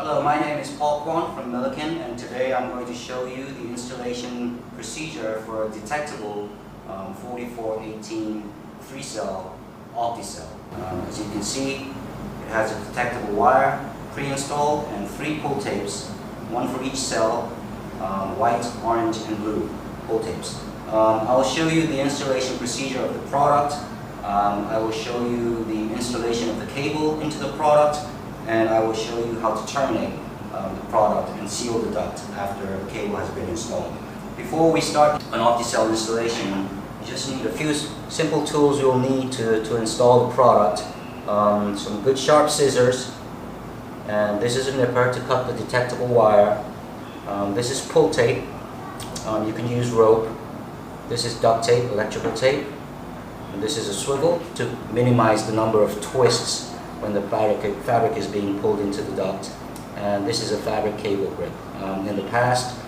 Hello, my name is Paul Kwon from Milliken, and today I'm going to show you the installation procedure for a detectable 4418 3-cell Opticell. As you can see, it has a detectable wire pre-installed and 3 pull tapes, one for each cell, white, orange, and blue pull tapes. I'll show you the installation procedure of the product. I will show you the installation of the cable into the product, and I will show you how to terminate the product and seal the duct after the cable has been installed. Before we start an Opticell installation, you just need a few simple tools you'll need to install the product. Some good sharp scissors, and this is a nipper to cut the detectable wire. This is pull tape. You can use rope. This is duct tape, electrical tape. And this is a swivel to minimize the number of twists when the fabric is being pulled into the duct. And this is a fabric cable grip. In the past,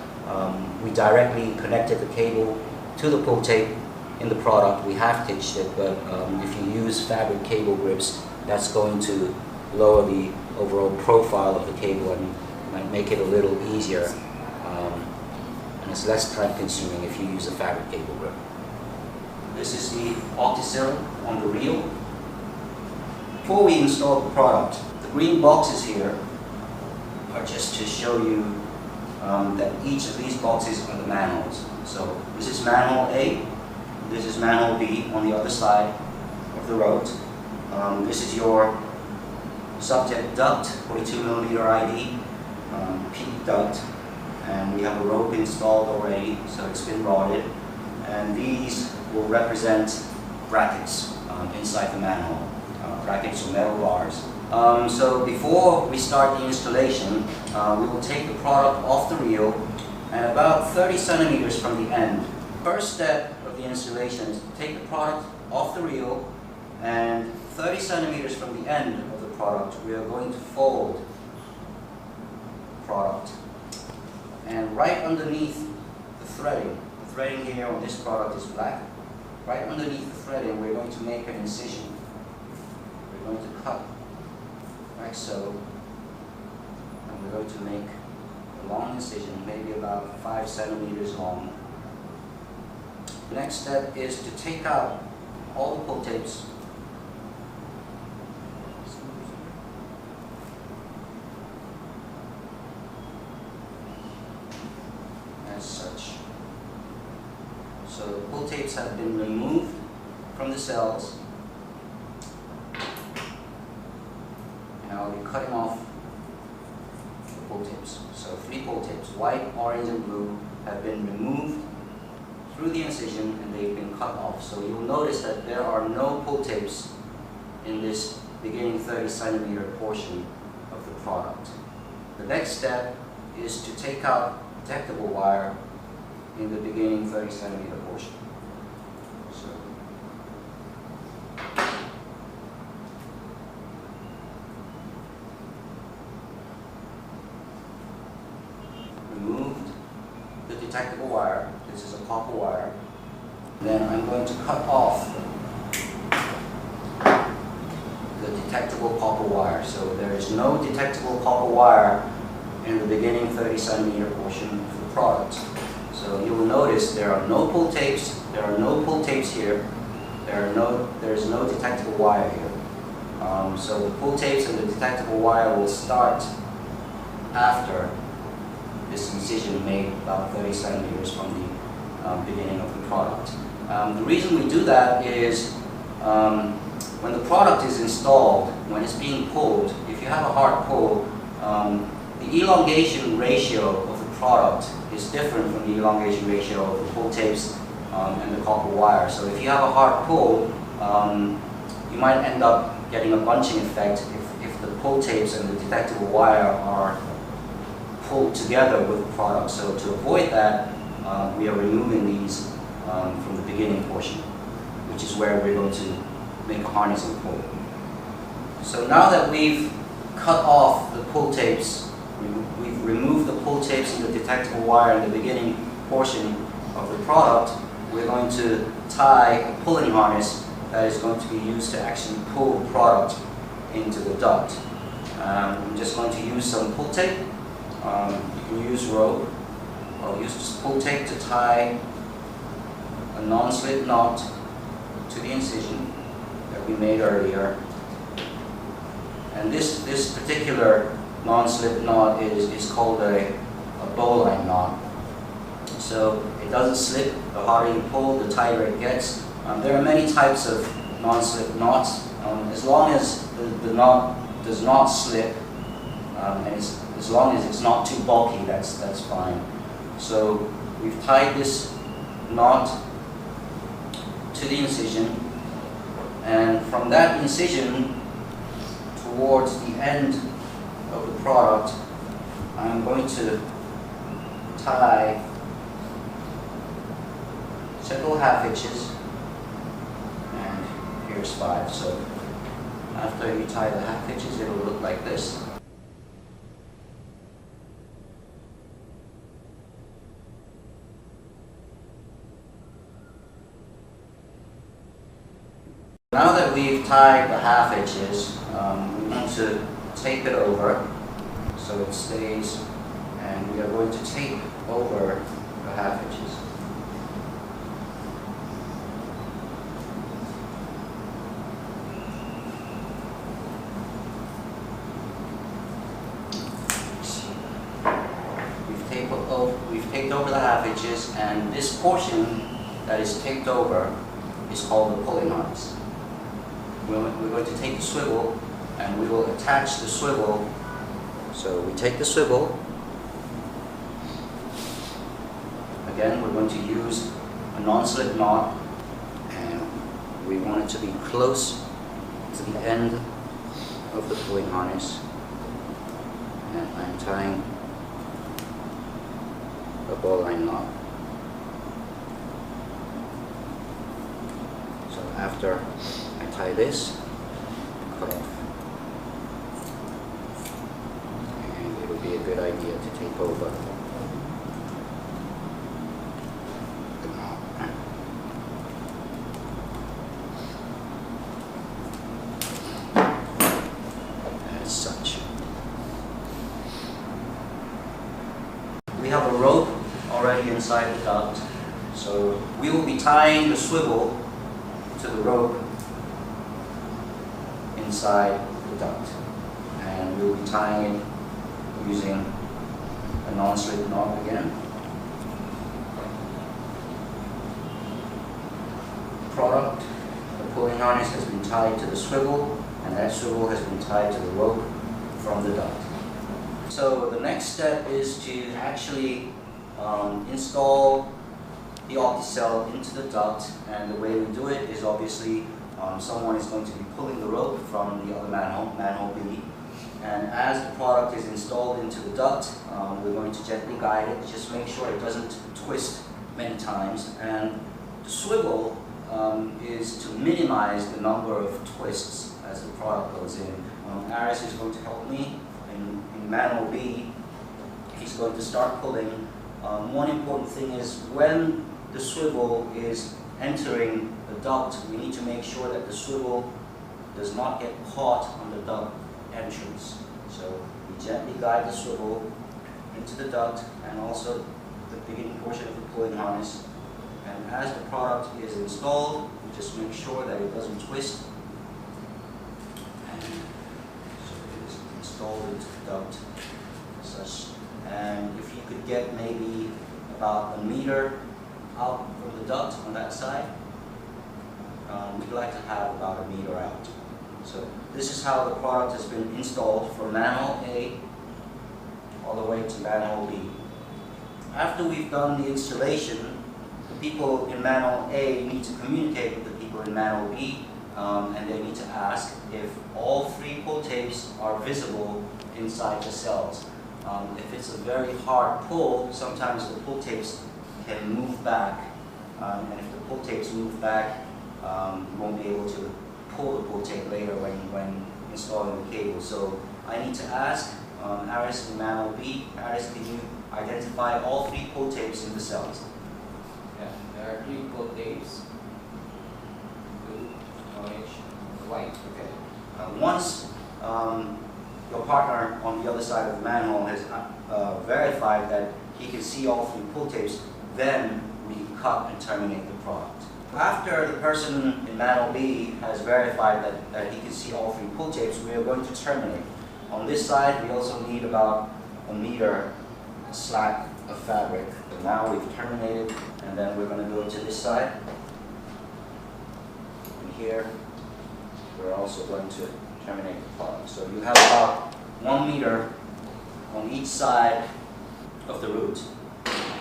we directly connected the cable to the pull tape in the product. We have stitched it, but if you use fabric cable grips, that's going to lower the overall profile of the cable and might make it a little easier. And it's less time consuming if you use a fabric cable grip. This is the Opticell on the reel. Before we install the product, the green boxes here are just to show you that each of these boxes are the manholes. So this is manhole A, this is manhole B on the other side of the road. This is your subject duct, 42mm ID, peak duct, and we have a rope installed already, so it's been rotted. And these will represent brackets inside the manhole, brackets or metal bars. So before we start the installation, we will take the product off the reel and about 30 centimeters from the end. First step of the installation is to take the product off the reel, and 30 centimeters from the end of the product we are going to fold the product. And right underneath the threading here on this product is black. Right underneath the threading, we're going to make an incision. We're going to cut like so, and we're going to make a long incision, maybe about 5 centimeters long. The next step is to take out all the pull tapes. As such. So the pull tapes have been removed from the cells, and I'll be cutting off the pull tapes. So 3 pull tapes, white, orange, and blue, have been removed through the incision and they've been cut off. So you'll notice that there are no pull tapes in this beginning 30 centimeter portion of the product. The next step is to take out detectable wire in the beginning 30 centimeter portion. So removed the detectable wire. This is a copper wire. Then I'm going to cut off the detectable copper wire. So there is no detectable copper wire in the beginning 30 centimeter portion of the product. So you will notice there are no pull tapes, there are no pull tapes here, there is no detectable wire here. So the pull tapes and the detectable wire will start after this incision made about 30 centimeters from the beginning of the product. The reason we do that is when the product is installed, when it's being pulled, if you have a hard pull, the elongation ratio of the product is different from the elongation ratio of the pull tapes and the copper wire. So if you have a hard pull, you might end up getting a bunching effect if the pull tapes and the detectable wire are pulled together with the product. So to avoid that, we are removing these from the beginning portion, which is where we're going to make a harness and pull. So now that we've cut off the pull tapes, we've removed the pull tapes and the detectable wire in the beginning portion of the product, we're going to tie a pulling harness that is going to be used to actually pull the product into the duct. I'm just going to use some pull tape. You can use rope. I'll use just pull tape to tie a non-slip knot to the incision that we made earlier. And this particular non-slip knot is called a bowline knot. So it doesn't slip. The harder you pull, the tighter it gets. There are many types of non-slip knots. As long as the knot does not slip, and as long as it's not too bulky, that's fine. So we've tied this knot to the incision, and from that incision towards the end of the product, I'm going to tie several half hitches, and here's 5. So after you tie the half hitches, it will look like this. Now that we've tied the half hitches, we want to tape it over so it stays, and we are going to tape over the half hitches. We've taped over the half hitches, and this portion that is taped over is called the pulling harness. We're going to take the swivel and we will attach the swivel. So we take the swivel. Again, we're going to use a non-slip knot, and we want it to be close to the end of the pulling harness. And I'm tying a bowline knot. So after I tie this, cut off. And it would be a good idea to tape over the knot. As such. We have a rope already inside the duct, so we will be tying the swivel to the rope inside the duct, and we will be tying it using a non-slip knot again. Product, the pulling harness has been tied to the swivel, and that swivel has been tied to the rope from the duct. So the next step is to actually install the Opticell into the duct, and the way we do it is obviously someone is going to be pulling the rope from the other manhole B, and as the product is installed into the duct, we're going to gently guide it, just make sure it doesn't twist many times, and the swivel is to minimize the number of twists as the product goes in. Aris is going to help me in manhole B. He's going to start pulling. One important thing is when the swivel is entering the duct, we need to make sure that the swivel does not get caught on the duct entrance. So we gently guide the swivel into the duct and also the beginning portion of the pulling harness. And as the product is installed, we just make sure that it doesn't twist. And so it is installed into the duct as such. And if you could get maybe about 1 meter out from the duct on that side, we'd like to have about 1 meter out. So this is how the product has been installed from manhole A all the way to manhole B. After we've done the installation, the people in manhole A need to communicate with the people in manhole B, and they need to ask if all 3 pull tapes are visible inside the cells. If it's a very hard pull, sometimes the pull tapes can move back, and if the pull tapes move back, you won't be able to pull the pull tape later when installing the cable. So I need to ask Aris in manhole B, Aris, can you identify all 3 pull tapes in the cells? Yeah, there are 3 pull tapes, blue, orange, white. Okay. Once your partner on the other side of the manhole has verified that he can see all 3 pull tapes, then we cut and terminate the product. After the person in manhole B has verified that he can see all 3 pull tapes, we are going to terminate. On this side, we also need about 1 meter slack of fabric. So now we've terminated, and then we're going to go to this side. And here, we're also going to terminate the product. So you have about 1 meter on each side of the root.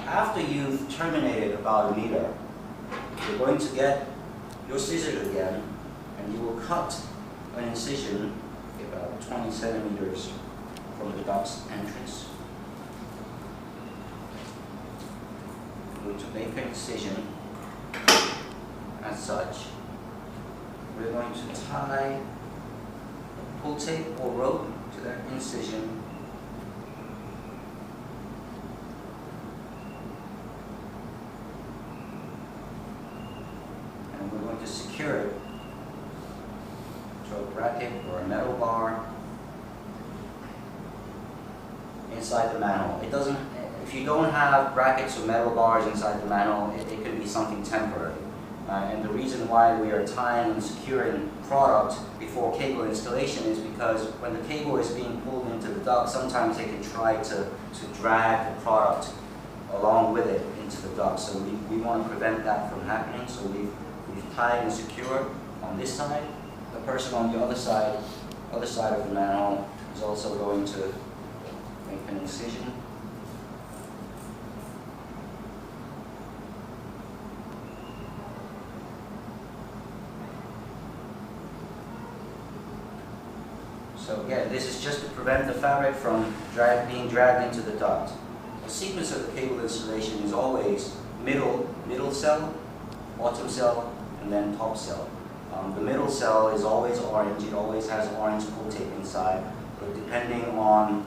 After you've terminated about 1 meter, you're going to get your scissors again, and you will cut an incision about 20 centimeters from the duct's entrance. We're going to make an incision as such. We're going to tie a pull tape or rope to that incision. And we're going to secure it to a bracket or a metal bar inside the manhole. It doesn't, if you don't have brackets or metal bars inside the manhole, it can be something temporary. And the reason why we are tying and securing product before cable installation is because when the cable is being pulled into the duct, sometimes they can try to drag the product along with it into the duct. So we want to prevent that from happening. So we've tied and secured on this side. The person on the other side of the manhole is also going to make an incision. So again, this is just to prevent the fabric from being dragged into the duct. The sequence of the cable installation is always middle cell, bottom cell, and then top cell. The middle cell is always orange. It always has orange pull tape inside. But depending on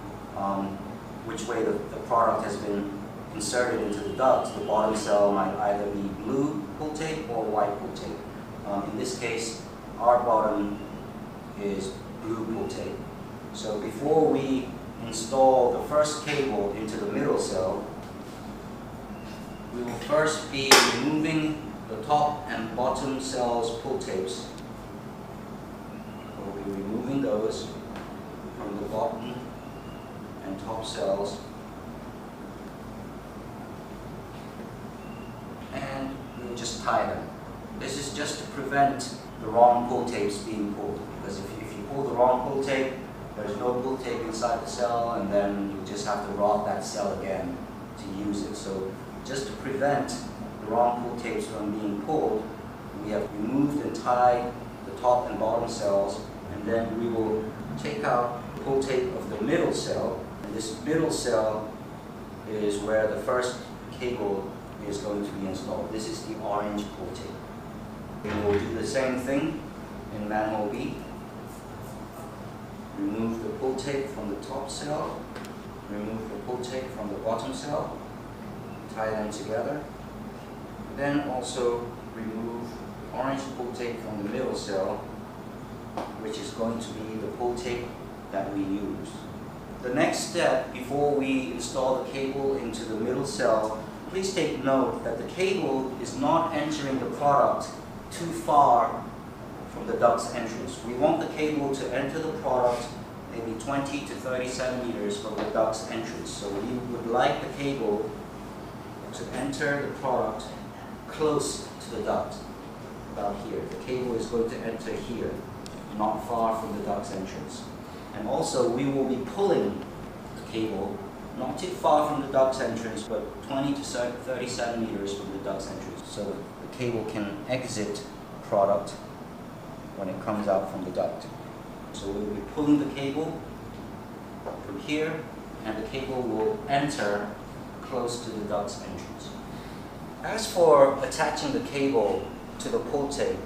which way the product has been inserted into the duct, the bottom cell might either be blue pull tape or white pull tape. In this case, our bottom is blue pull tape. So before we install the first cable into the middle cell, we will first be removing the top and bottom cells pull tapes. We'll be removing those from the bottom and top cells, and we'll just tie them. This is just to prevent the wrong pull tapes being pulled, because if you pull the wrong pull tape, there's no pull tape inside the cell, and then you just have to rod that cell again to use it. So just to prevent the wrong pull tapes from being pulled, we have removed and tied the top and bottom cells, and then we will take out the pull tape of the middle cell, and this middle cell is where the first cable is going to be installed. This is the orange pull tape. We will do the same thing in manhole B. Remove the pull tape from the top cell, remove the pull tape from the bottom cell, tie them together. Then also remove the orange pull tape from the middle cell, which is going to be the pull tape that we use. The next step before we install the cable into the middle cell, please take note that the cable is not entering the product too far from the duct's entrance. We want the cable to enter the product maybe 20 to 30 centimeters from the duct's entrance. So we would like the cable to enter the product close to the duct, about here. The cable is going to enter here, not far from the duct's entrance. And also we will be pulling the cable not too far from the duct's entrance, but 20 to 30 centimeters from the duct's entrance, so the cable can exit the product when it comes out from the duct. So we'll be pulling the cable from here, and the cable will enter close to the duct's entrance. As for attaching the cable to the pull tape,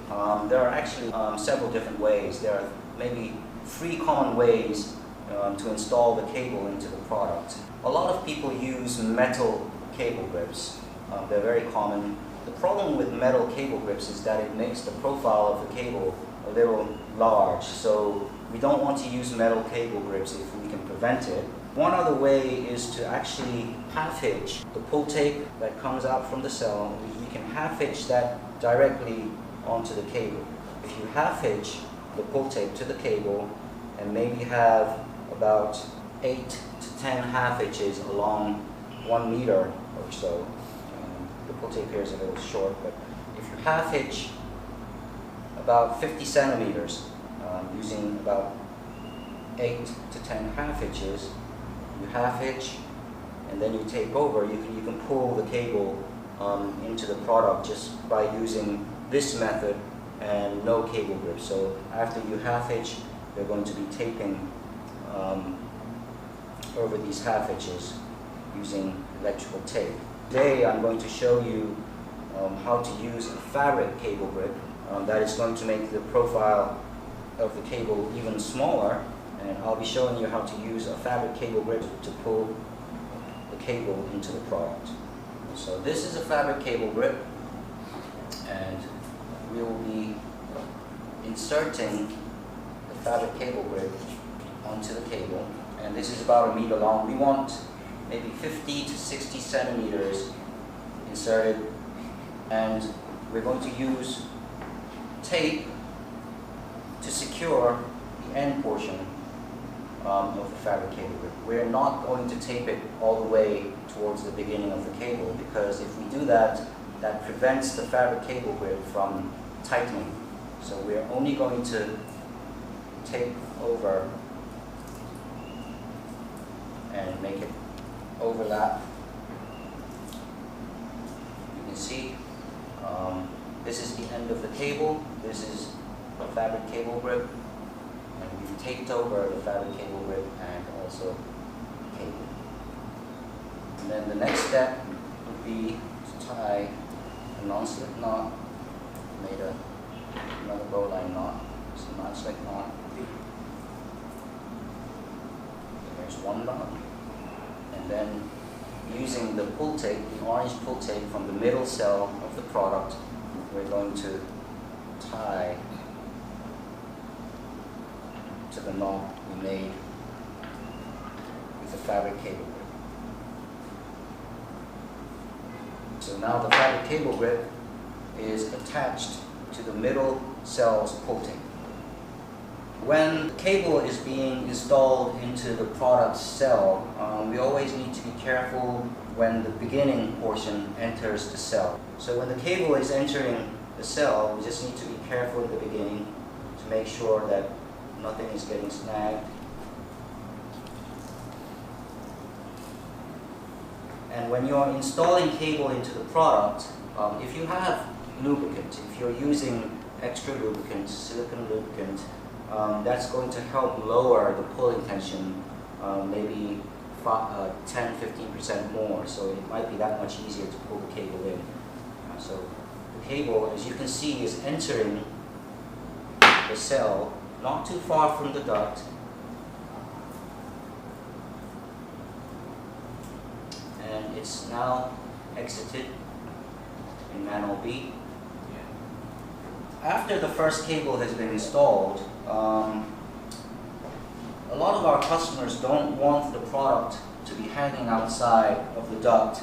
there are actually several different ways. There are maybe 3 common ways to install the cable into the product. A lot of people use metal cable grips. They're very common. The problem with metal cable grips is that it makes the profile of the cable a little large, so we don't want to use metal cable grips if we can prevent it. One other way is to actually half hitch the pull tape that comes out from the cell. We can half hitch that directly onto the cable. If you half hitch the pull tape to the cable and maybe have about 8 to 10 half hitches along 1 meter or so, the pull tape here is a little short, but if you half hitch about 50 centimeters using about 8 to 10 half hitches, you half hitch and then you take over. You can pull the cable into the product just by using this method and no cable grip. So after you half hitch, you're going to be taping over these half hitches using electrical tape. Today I'm going to show you how to use a fabric cable grip that is going to make the profile of the cable even smaller, and I'll be showing you how to use a fabric cable grip to pull the cable into the product. So this is a fabric cable grip, and we will be inserting the fabric cable grip onto the cable, and this is about 1 meter long. We want maybe 50 to 60 centimeters inserted, and we're going to use tape to secure the end portion of the fabric cable grip. We're not going to tape it all the way towards the beginning of the cable, because if we do that, that prevents the fabric cable grip from tightening. So we're only going to tape over and make it overlap. You can see this is the end of the cable, this is the fabric cable grip, and we've taped over the fabric cable grip and also cable. And then the next step would be to tie a non-slip knot. Made another bowline knot, it's a non-slip knot. There's one knot, and then using the pull tape, the orange pull tape from the middle cell of the product, we're going to tie to the knot we made with the fabric cable grip. So now the fabric cable grip is attached to the middle cell's pull tape. When the cable is being installed into the product cell, we always need to be careful when the beginning portion enters the cell. So when the cable is entering the cell, we just need to be careful at the beginning to make sure that nothing is getting snagged. And when you're installing cable into the product, if you have lubricant, if you're using extra lubricant, silicone lubricant, that's going to help lower the pulling tension, maybe 10-15% more, so it might be that much easier to pull the cable in. So the cable, as you can see, is entering the cell not too far from the duct, and it's now exited in manhole B. After the first cable has been installed, a lot of our customers don't want the product to be hanging outside of the duct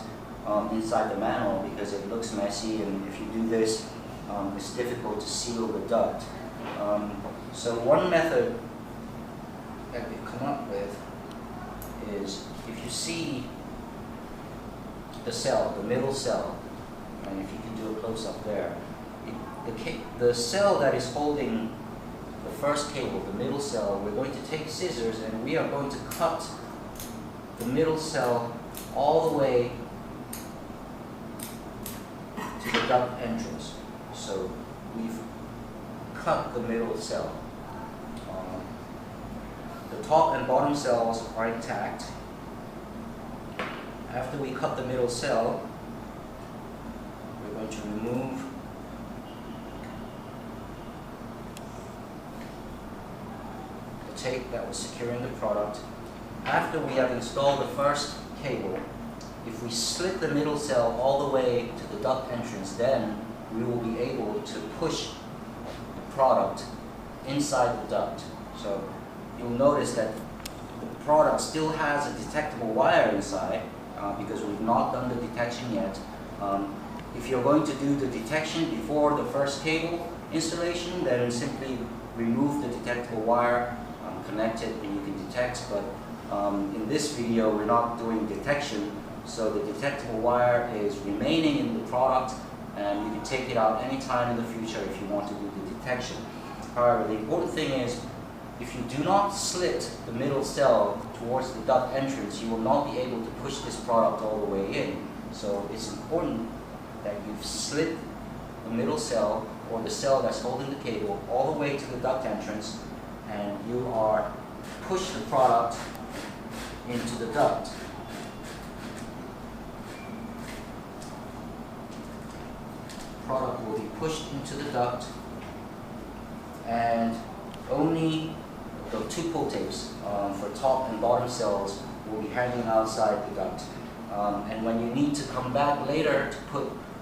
inside the manhole, because it looks messy, and if you do this, it's difficult to seal the duct. So one method that we've come up with is, if you see the cell, the middle cell, and if you can do a close-up there, the cell that is holding the first cable, the middle cell, we're going to take scissors and we are going to cut the middle cell all the way to the duct entrance. So we've cut the middle cell. The top and bottom cells are intact. After we cut the middle cell, we're going to remove the tape that was securing the product. After we have installed the first cable, if we slit the middle cell all the way to the duct entrance, then we will be able to push the product inside the duct. So you'll notice that the product still has a detectable wire inside because we've not done the detection yet. If you're going to do the detection before the first cable installation, then simply remove the detectable wire, connect it, and you can detect. But in this video, we're not doing detection, so the detectable wire is remaining in the product, and you can take it out anytime in the future if you want to do the detection. However, the important thing is, if you do not slit the middle cell towards the duct entrance, you will not be able to push this product all the way in. So it's important that you've slit the middle cell, or the cell that's holding the cable, all the way to the duct entrance, and you are push the product into the duct. Product will be pushed into the duct, and only the two pull tapes for top and bottom cells will be hanging outside the duct. And when you need to come back later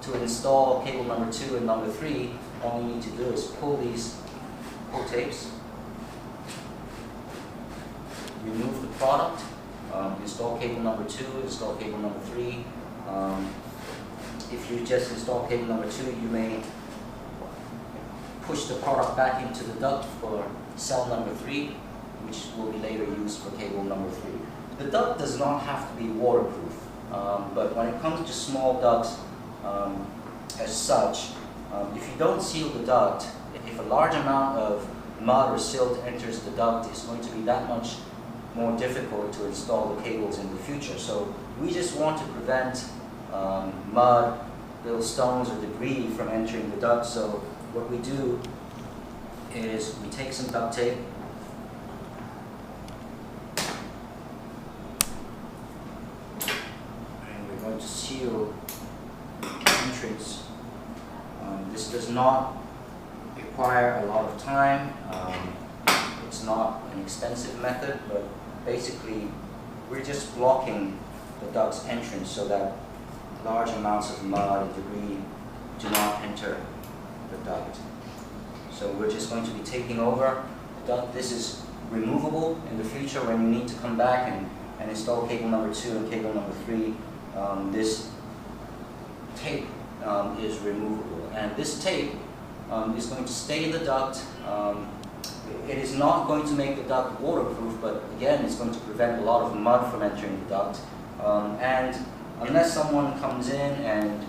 to install cable number 2 and number 3, all you need to do is pull these pull tapes, remove the product, install cable number 2, install cable number 3. If you just install cable number 2, you may push the product back into the duct for cell number 3, which will be later used for cable number 3. The duct does not have to be waterproof, but when it comes to small ducts as such, if you don't seal the duct, if a large amount of mud or silt enters the duct, it's going to be that much more difficult to install the cables in the future. So we just want to prevent mud, little stones or debris from entering the duct. So what we do is we take some duct tape, and we're going to seal the entrance. This does not require a lot of time. It's not an expensive method, but basically we're just blocking the duct's entrance so that large amounts of mud and debris do not enter the duct. So we're just going to be taking over the duct. This is removable in the future when you need to come back and install cable number 2 and cable number 3. This tape is removable, and this tape is going to stay in the duct. It is not going to make the duct waterproof, but again, it's going to prevent a lot of mud from entering the duct. And unless someone comes in and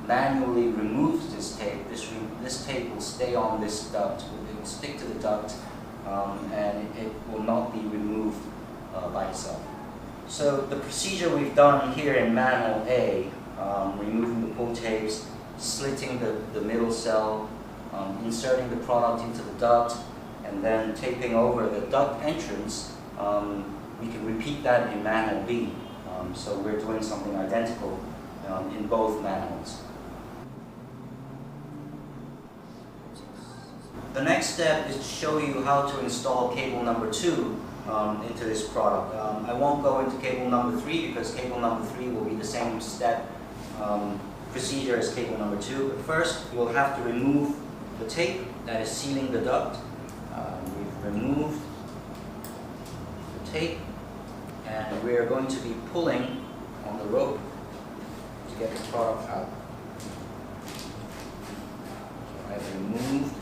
manually removes this tape, this tape will stay on this duct. It will stick to the duct, and it will not be removed by itself. So the procedure we've done here in manhole A, removing the pull tapes, slitting the middle cell, inserting the product into the duct, and then taping over the duct entrance, we can repeat that in manhole B. So we're doing something identical in both manholes. The next step is to show you how to install cable number 2 into this product. I won't go into cable number 3 because cable number 3 will be the same step procedure as cable number 2. But first, you'll have to remove the tape that is sealing the duct. We've removed the tape, and we are going to be pulling on the rope to get the product out. So I've removed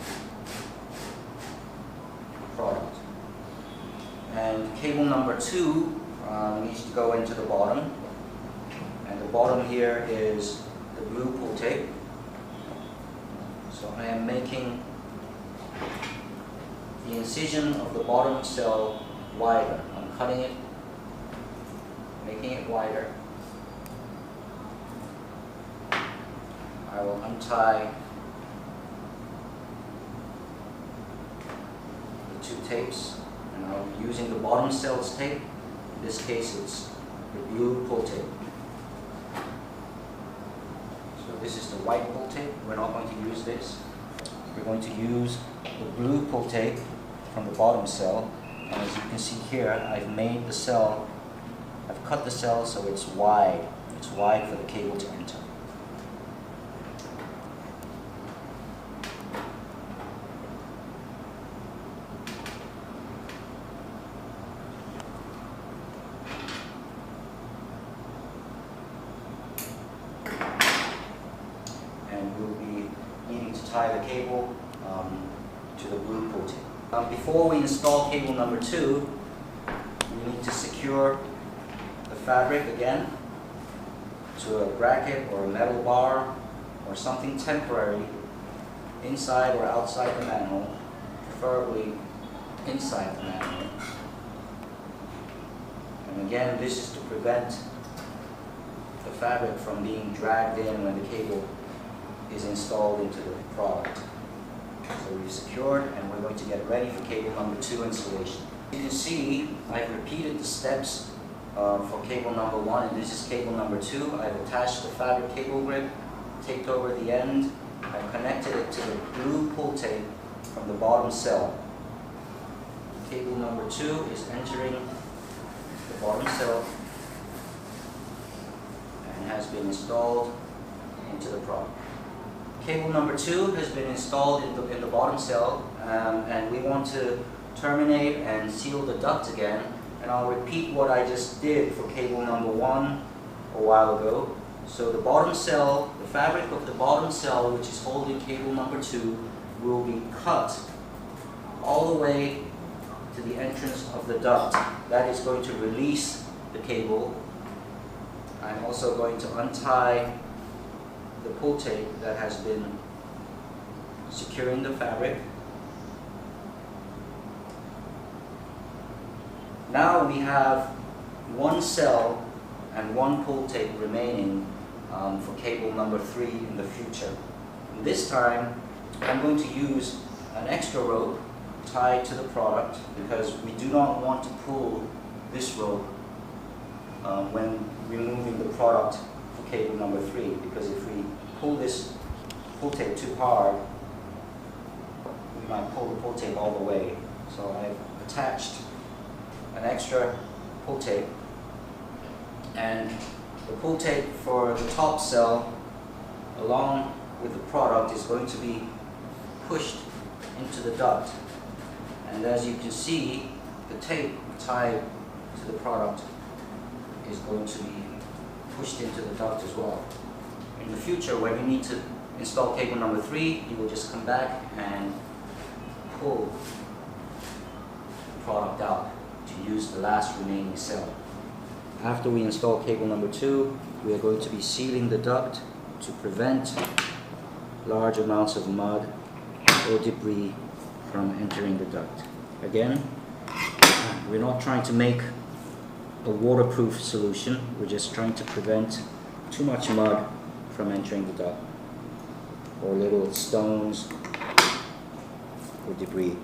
the product. And cable number 2 needs to go into the bottom. And the bottom here is the blue pull tape. So I am making the incision of the bottom cell wider. I'm cutting it, making it wider. I will untie the 2 tapes, and I'll be using the bottom cell's tape. In this case, it's the blue pull tape. So this is the white pull tape. We're not going to use this. We're going to use the blue pull tape from the bottom cell. And as you can see here, I've made the cell, I've cut the cell so it's wide. It's wide for the cable to enter. tie the cable to the blue pull tape. Before we install cable number 2, we need to secure the fabric again to a bracket or a metal bar or something temporary inside or outside the manhole, preferably inside the manhole. And again, this is to prevent the fabric from being dragged in when the cable is installed into the product. So we've secured, and we're going to get ready for cable number 2 installation. You can see I've repeated the steps for cable number 1, and this is cable number 2. I've attached the fabric cable grip, taped over the end. I've connected it to the blue pull tape from the bottom cell. Cable number 2 is entering the bottom cell and has been installed into the product. Cable number 2 has been installed in the bottom cell, and we want to terminate and seal the duct again. And I'll repeat what I just did for cable number 1 a while ago. So the bottom cell, the fabric of the bottom cell, which is holding cable number 2, will be cut all the way to the entrance of the duct. That is going to release the cable. I'm also going to untie the pull tape that has been securing the fabric. Now we have one cell and one pull tape remaining for cable number 3 in the future. And this time I'm going to use an extra rope tied to the product, because we do not want to pull this rope when removing the product for cable number 3, because if we pull this pull tape too hard, we might pull the pull tape all the way. So I've attached an extra pull tape, and the pull tape for the top cell along with the product is going to be pushed into the duct. And as you can see, the tape tied to the product is going to be pushed into the duct as well. In the future, when you need to install cable number 3, you will just come back and pull the product out to use the last remaining cell. After we install cable number 2, we are going to be sealing the duct to prevent large amounts of mud or debris from entering the duct. Again, we're not trying to make a waterproof solution, we're just trying to prevent too much mud from entering the duct, or little stones or debris.